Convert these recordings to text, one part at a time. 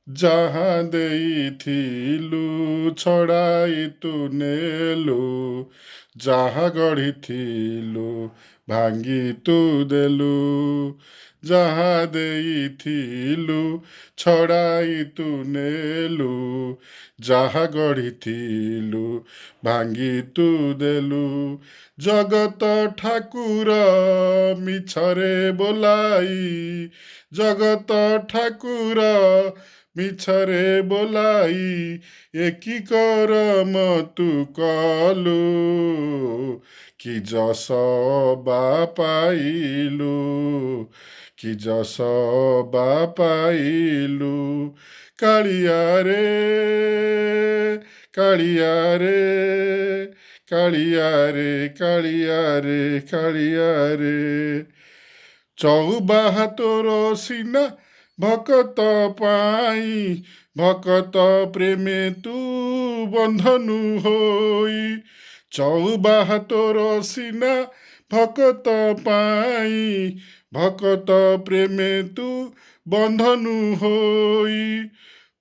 ଯାହା ଦେଇଥିଲୁ ଛଡ଼ାଇ ତୁ ନେଲୁ, ଯାହା ଗଢ଼ିଥିଲୁ ଭାଙ୍ଗି ତୁ ଦେଲୁ। ଯାହା ଦେଇଥିଲୁ ଛଡ଼ାଇ ତୁ ନେଲୁ, ଯାହା ଗଢ଼ିଥିଲୁ ଭାଙ୍ଗି ତୁ ଦେଲୁ। ଜଗତ ଠାକୁର ମିଛରେ ବୋଲାଇ, ଜଗତ ଠାକୁର ମିଛରେ ବୋଲାଇ, ଏକି କରମ ତୁ କଲୁ। କି ଯଶ ବା ପାଇଲୁ, କି ଯଶ ବା ପାଇଲୁ। କାଳିଆରେ କାଳିଆରେ କାଳିଆରେ କାଳିଆରେ କାଳିଆରେ, ଚଉବାହା ତୋର ସିନା ଭକତ ପାଇଁ, ଭକତ ପ୍ରେମେ ତୁ ବନ୍ଧନୁ ହୋଇ। ଚଉବାହା ତୋର ସିନା ଭକତ ପାଇଁ, ଭକତ ପ୍ରେମେ ତୁ ବନ୍ଧନୁ ହୋଇ।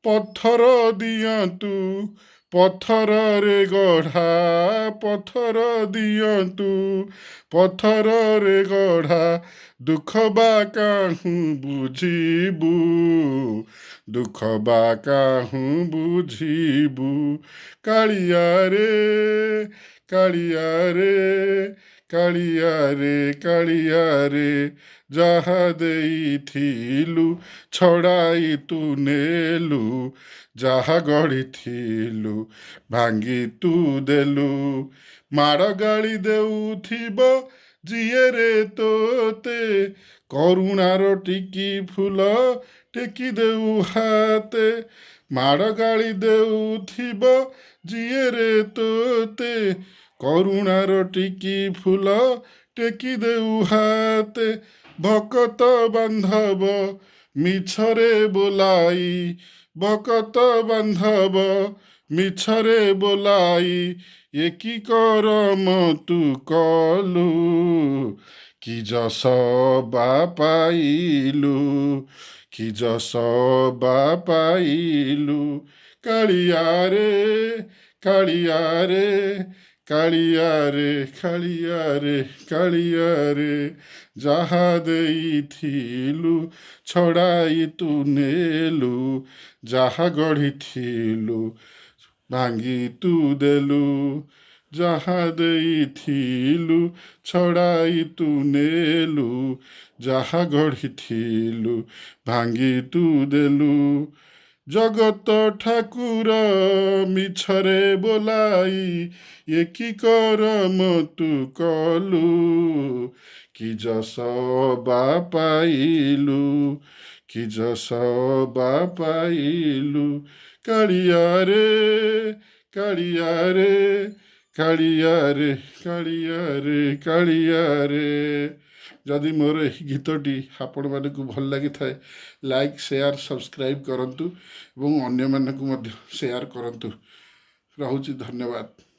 ପଥର ଦିଅନ୍ତୁ ପଥରରେ ଗଢ଼ା, ପଥର ଦିଅନ୍ତୁ ପଥରରେ ଗଢ଼ା, ଦୁଃଖ ବା କାହୁଁ ବୁଝିବୁ, ଦୁଃଖ ବା କାହୁଁ ବୁଝିବୁ। କାଳିଆରେ କାଳିଆରେ କାଳିଆରେ କାଳିଆରେ, ଯାହା ଦେଇଥିଲୁ ଛଡ଼ାଇ ତୁ ନେଲୁ, ଯାହା ଗଢ଼ିଥିଲୁ ଭାଙ୍ଗି ତୁ ଦେଲୁ। ମାଡ଼ ଗାଳି ଦେଉଥିବ ଯିଏରେ ତୋତେ, କରୁଣାର ଟିକି ଫୁଲ ଟେକି ଦେଉ ହାତେ। ମାଡ଼ ଗାଳି ଦେଉଥିବ ଯିଏରେ ତୋତେ, କରୁଣାର ଟିକି ଫୁଲ ଟେକି ଦେଉ ହାତେ। ଭକତ ବାନ୍ଧବ ମିଛରେ ବୋଲାଇ, ଭକତ ବାନ୍ଧବ ମିଛରେ ବୋଲାଇ, ଏକି କରମ ତୁ କଲୁ। କି ଯଶ ବା ପାଇଲୁ, କି ଯଶ ବା ପାଇଲୁ। କାଳିଆରେ କାଳିଆରେ କାଳିଆରେ କାଳିଆରେ କାଳିଆରେ, ଯାହା ଦେଇଥିଲୁ ଛଡ଼ାଇ ତୁ ନେଲୁ, ଯାହା ଗଢ଼ିଥିଲୁ ଭାଙ୍ଗି ତୁ ଦେଲୁ। ଯାହା ଦେଇଥିଲୁ ଛଡ଼ାଇ ତୁ ନେଲୁ, ଯାହା ଗଢ଼ିଥିଲୁ ଭାଙ୍ଗି ତୁ ଦେଲୁ। ଜଗତ ଠାକୁର ମିଛରେ ବୋଲାଇ, ଏକି କରମ ତୁ କଲୁ। କି ଯଶ ବା ପାଇଲୁ, କି ଯଶ ବା ପାଇଲୁ। କାଳିଆରେ କାଳିଆରେ କାଳିଆରେ କାଳିଆରେ କାଳିଆରେ। ଯଦି ମୋର ଏହି ଗୀତଟି ଆପଣମାନଙ୍କୁ ଭଲ ଲାଗିଥାଏ, ଲାଇକ୍ ସେୟାର ସବସ୍କ୍ରାଇବ୍ କରନ୍ତୁ ଏବଂ ଅନ୍ୟମାନଙ୍କୁ ମଧ୍ୟ ସେୟାର କରନ୍ତୁ। ରହୁଛି, ଧନ୍ୟବାଦ।